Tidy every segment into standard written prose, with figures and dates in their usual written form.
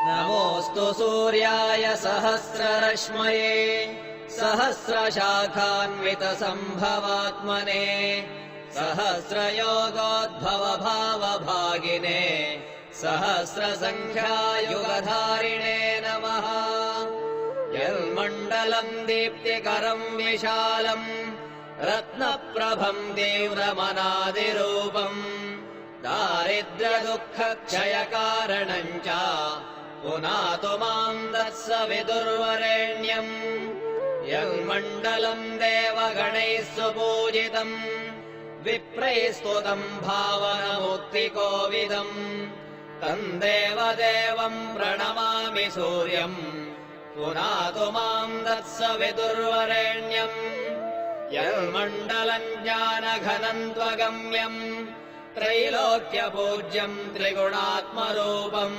नमोऽस्तु सूर्याय सहस्ररश्मये सहस्रशाखान्वितसम्भवात्मने सहस्रयोगोद्भवभावभागिने सहस्रसङ्ख्यायुगधारिणे नमः। यन्मण्डलम् दीप्तिकरम् विशालम् रत्नप्रभम् तीव्रमनादिरूपम् दारिद्र्यदुःखक्षयकारणम् च पुनातु माम् तत्सवितुर्वरेण्यम्। यन्मण्डलम् देवगणैः सुपूजितम् विप्रैः स्तुतम् भावनमुक्तिकोविदम् तम् देवदेवम् प्रणमामि सूर्यम् पुनातु माम् तत्सवितुर्वरेण्यम्। यन्मण्डलम् ज्ञानघनम् त्वगम्यम् त्रैलोक्यपूज्यम् त्रिगुणात्मरूपम्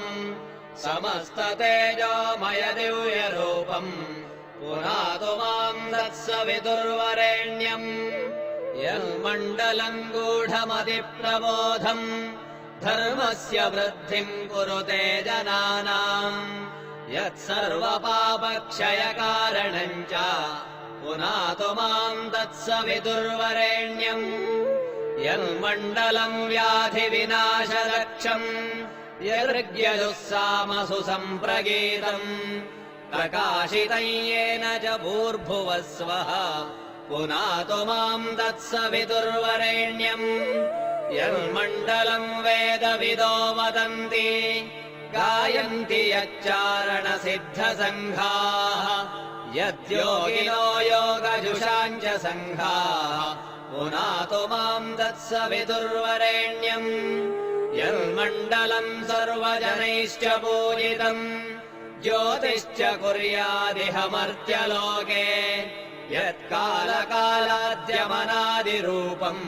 समस्ततेजोमय दिव्यरूपम् पुनातु माम् तत्सवितुर्वरेण्यम्। यन्मण्डलम् गूढमतिप्रबोधम् धर्मस्य वृद्धिम् कुरुते जनानाम् यत्सर्वपापक्षयकारणम् च पुनातु माम् तत्सवितुर्वरेण्यम्। यन्मण्डलम् व्याधिविनाशरक्षम् यर्ग्यजुःसामसु सम्प्रगीतम् प्रकाशितम् येन च भूर्भुवः स्वः पुनातु माम् तत्सवितुर्वरेण्यम्। यन्मण्डलम् वेदविदो वदन्ति गायन्ति यच्चारणसिद्धसङ्घाः यद्योगिनो योगजुषाम् च सङ्घाः पुनातु माम् तत्सवितुर्वरेण्यम्। यन्मण्डलम् सर्वजनैश्च पूजितम् ज्योतिश्च कुर्यादिहमर्त्यलोके यत्कालकालाद्यमनादिरूपम्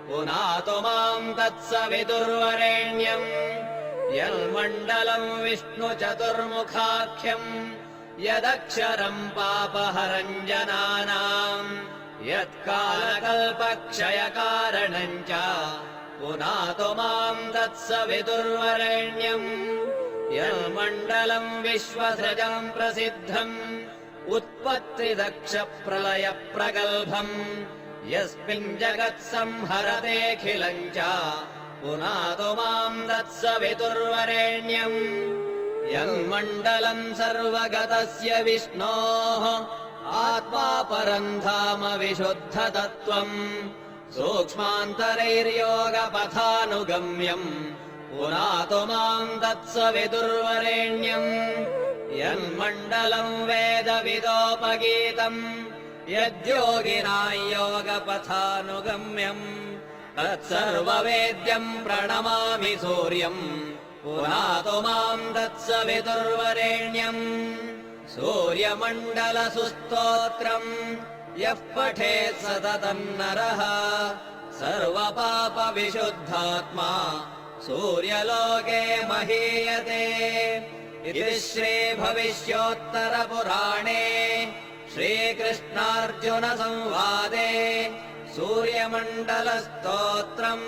पुनातु माम् तत्सवितुर्वरेण्यम्। यन्मण्डलम् विष्णुचतुर्मुखाख्यम् यदक्षरम् पापहरम् जनानाम् यत्कालकल्पक्षयकारणम् च पुनातु माम् तत्सवितुर्वरेण्यम्। यन्मण्डलम् विश्वसृजम् प्रसिद्धम् उत्पत्तिदक्षप्रलयप्रगल्भम् यस्मिन् जगत्संहरतेऽखिलम् च पुनातु माम् तत्सवितुर्वरेण्यम्। यन्मण्डलम् सर्वगतस्य विष्णोः आत्मा परम् धाम विशुद्धतत्त्वम् सूक्ष्मान्तरैर्योगपथानुगम्यम् पुनातु माम् तत्सवितुर्वरेण्यम्। यन्मण्डलम् वेदविदोपगीतम् यद्योगिनाम् योगपथानुगम्यम् तत्सर्ववेद्यम् प्रणमामि सूर्यम् पुनातु माम् तत्सवितुर्वरेण्यम्। सूर्यमण्डलसुस्तोत्रम् यः पठेत् सततम् नरः सर्वपापविशुद्धात्मा सूर्यलोके महीयते। इति श्रीभविष्योत्तरपुराणे श्रीकृष्णार्जुनसंवादे सूर्यमण्डलस्तोत्रम्।